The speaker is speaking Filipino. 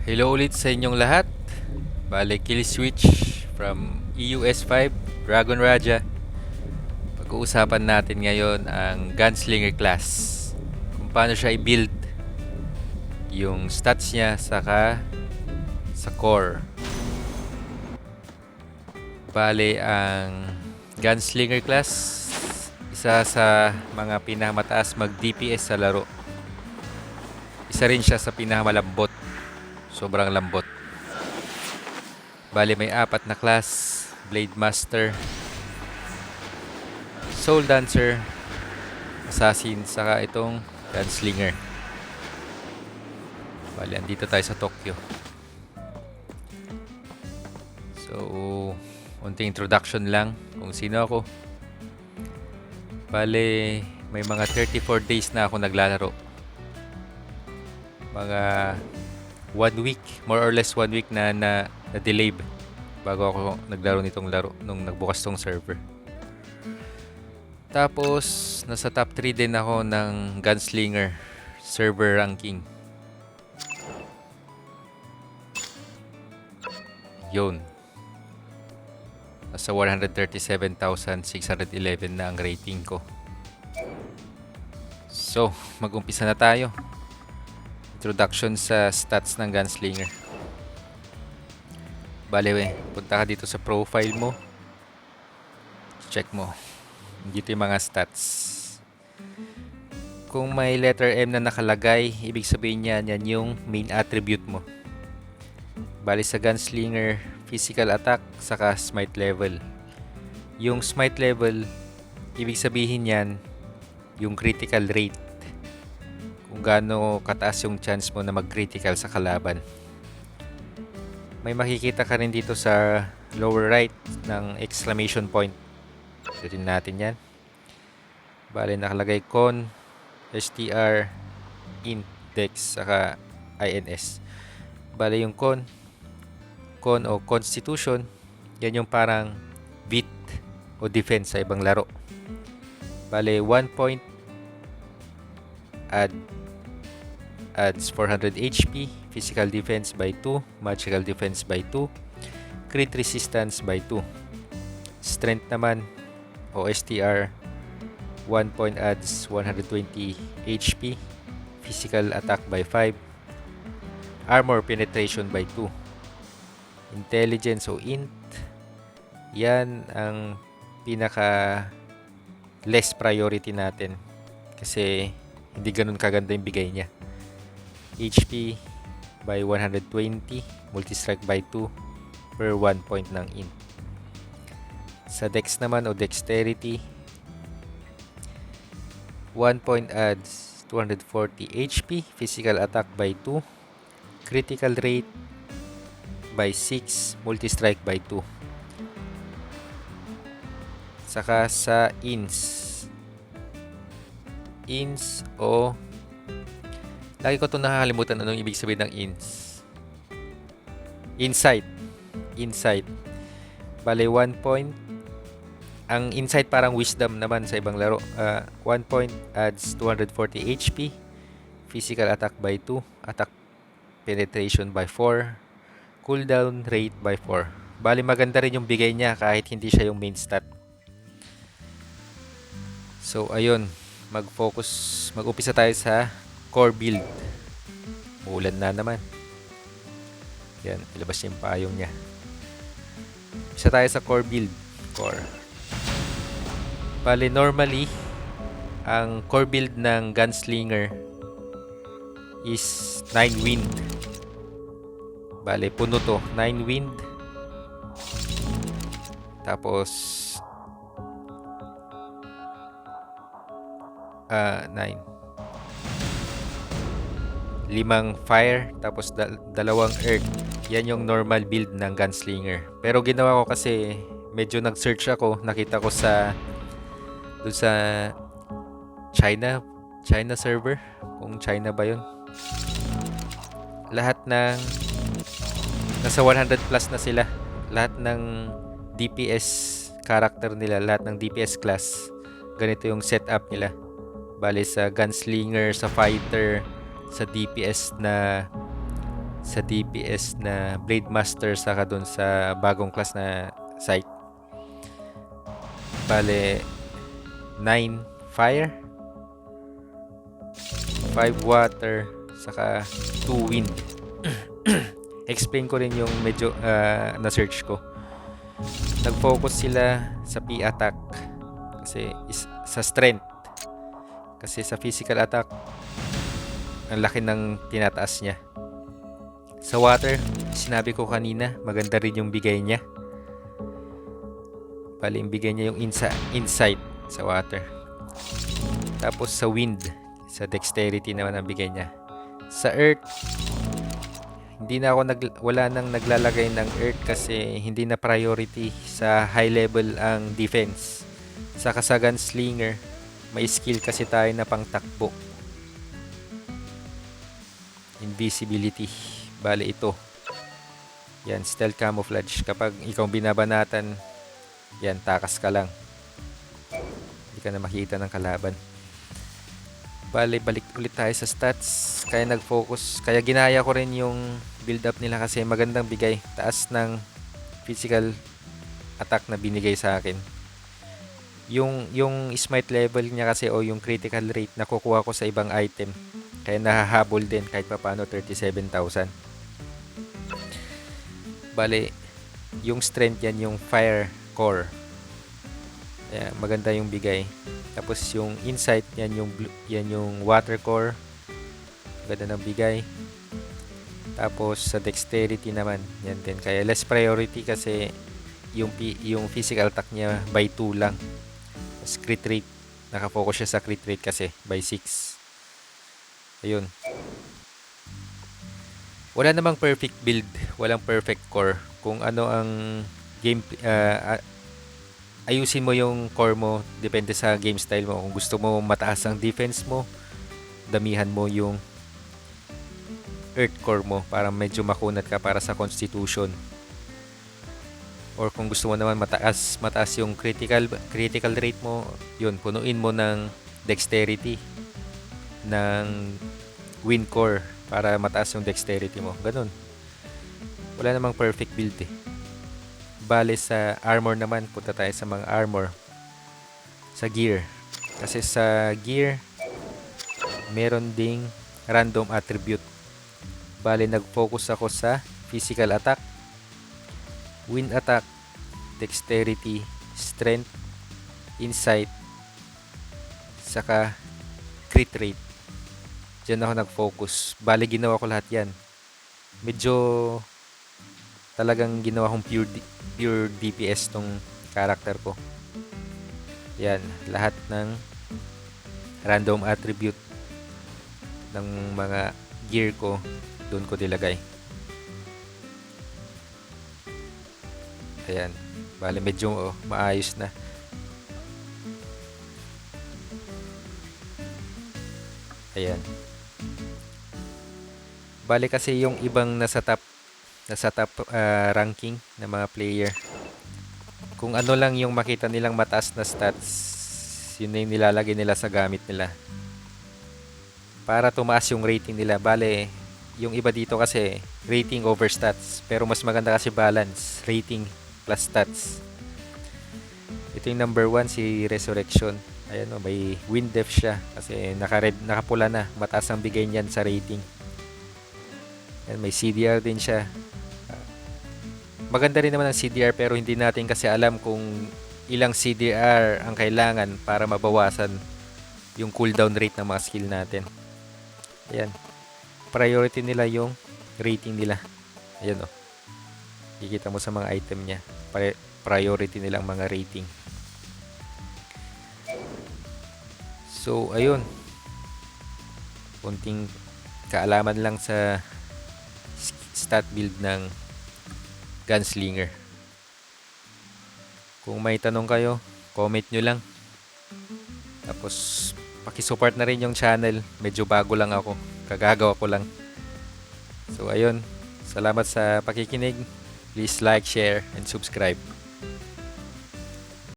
Hello ulit sa inyong lahat. Bale, Kill Switch from EUS5, Dragon Raja. Pag-uusapan natin ngayon ang Gunslinger class. Kung paano siya i-build, yung stats niya, saka sa core. Bale, ang Gunslinger class, isa sa mga pinakamataas mag-DPS sa laro. Isa rin siya sa pinakamalambot. Sobrang lambot. Bale, may 4 na class: Blade Master, Soul Dancer, Assassin, saka itong Gunslinger. Bale, andito tayo sa Tokyo. So, unting introduction lang kung sino ako. Bale, may mga 34 days na ako naglalaro. Mga 1 week, more or less 1 week na delay bago ako naglaro nitong laro nung nagbukas tong server. Tapos, nasa top 3 din ako ng Gunslinger server ranking. Yun. Nasa 137,611 na ang rating ko. So, mag-umpisa na tayo. Introduction sa stats ng Gunslinger. Bale, punta ka dito sa profile mo. Check mo. Dito yung mga stats. Kung may letter M na nakalagay, ibig sabihin yan yung main attribute mo. Bale, sa Gunslinger, physical attack saka smite level. Yung smite level, ibig sabihin yan yung critical rate. Kung gaano kataas yung chance mo na mag-critical sa kalaban. May makikita ka rin dito sa lower right ng exclamation point. Tignan natin yan. Bale, nakalagay con, str, int, dex, saka ins. Bale, yung con o constitution, yan yung parang beat o defense sa ibang laro. Bale, 1 point adds 400 HP, physical defense by 2, magical defense by 2, crit resistance by 2. Strength naman o STR, 1 point adds 120 HP, physical attack by 5, armor penetration by 2. Intelligence o int, yan ang pinaka less priority natin kasi hindi ganun kaganda yung bigay niya. HP by 120, multi-strike by 2 per 1 point ng int. Sa dex naman o dexterity, 1 point adds 240 HP, physical attack by 2, critical rate by 6, multi-strike by 2. Saka sa ins o lagi ko itong nakakalimutan anong ibig sabihin ng ins. Insight. Bale, 1 point. Ang insight parang wisdom naman sa ibang laro. 1 point adds 240 HP, physical attack by 2, attack penetration by 4, cooldown rate by 4. Bale, maganda rin yung bigay niya kahit hindi siya yung main stat. So, ayun. Mag-upisa tayo sa core build. Uulan na naman. Yan, ilabas niya yung payong niya. Upisa tayo sa core build. Bale, normally, ang core build ng Gunslinger is 9 wind. Bale, puno to. 9 wind. Tapos 9. 5 fire, tapos 2 earth. Yan yung normal build ng Gunslinger. Pero ginawa ko kasi medyo nag-search ako, nakita ko doon sa China server, kung China ba yun. Lahat ng nasa 100 plus na sila. Lahat ng DPS character nila, lahat ng DPS class, ganito yung setup nila. Bale, sa Gunslinger, sa Fighter, sa DPS na sa DPS na Blade Master saka dun sa bagong class na site. Bale, 9 fire, 5 water, saka 2 wind. Explain ko rin yung medyo na-search ko. Nag-focus sila sa P attack kasi sa strength. Kasi sa physical attack, ang laki ng tinataas niya. Sa water, sinabi ko kanina, maganda rin yung bigay niya. Bali, yung bigay niya yung insight sa water. Tapos sa wind, sa dexterity naman ang bigay niya. Sa earth, wala nang naglalagay ng earth kasi hindi na priority sa high level ang defense. Saka sa gunslinger, may skill kasi tayo na pangtakbo. Invisibility. Bale ito. Yan, stealth camouflage. Kapag ikaw binabanatan, yan, takas ka lang. Hindi ka na makita ng kalaban. Bale, balik ulit tayo sa stats. Kaya nag-focus. Kaya ginaya ko rin yung build-up nila kasi magandang bigay. Taas ng physical attack na binigay sa akin. Yung smite level niya kasi o yung critical rate nakukuha ko sa ibang item. Kaya nahahabol din kahit papaano 37,000. Bale, yung strength yan, yung fire core. Kaya maganda yung bigay. Tapos yung insight yan yung water core. Maganda ng bigay. Tapos sa dexterity naman, yan din. Kaya less priority kasi yung physical attack niya by 2 lang. Tapos crit rate, nakafocus siya sa crit rate kasi by 6. Ayun. Wala namang perfect build, walang perfect core. Kung ano ang game ayusin mo yung core mo, depende sa game style mo. Kung gusto mo mataas ang defense mo, damihan mo yung earth core mo para medyo makunat ka para sa constitution. Or kung gusto mo naman mataas yung critical rate mo, yun, punuin mo ng dexterity, ng wind core para mataas yung dexterity mo. Ganun. Wala namang perfect build eh. Bale sa armor naman, punta tayo sa mga armor. Sa gear. Kasi sa gear, meron ding random attribute. Bale, nag-focus ako sa physical attack, wind attack, dexterity, strength, insight, saka crit rate. Diyan ako nag-focus. Bale, ginawa ko lahat yan. Medyo talagang ginawa kong pure DPS tong character ko. Yan, lahat ng random attribute ng mga gear ko, doon ko nilagay. Ayan, bale medyo maayos na. Ayan. Bale kasi yung ibang nasa top ranking ng mga player, kung ano lang yung makita nilang mataas na stats, yun na yung nilalagay nila sa gamit nila para tumaas yung rating nila. Bale, yung iba dito kasi rating over stats, pero mas maganda kasi balance, rating plus stats. Ito yung number 1, si Resurrection. Ayan o, may wind def siya kasi nakapula na, mataas ang bigay niyan sa rating. Ayan, may CDR din siya. Maganda rin naman ang CDR pero hindi natin kasi alam kung ilang CDR ang kailangan para mabawasan yung cooldown rate ng mga skill natin. Ayan. Priority nila yung rating nila. Ayan o. Kikita mo sa mga item niya. Priority nilang mga rating. So, ayun. Kunting kaalaman lang sa stat build ng Gunslinger. Kung may tanong kayo, comment nyo lang. Tapos, pakisupport na rin yung channel. Medyo bago lang ako. Kagagawa ko lang. So, ayun. Salamat sa pakikinig. Please like, share, and subscribe.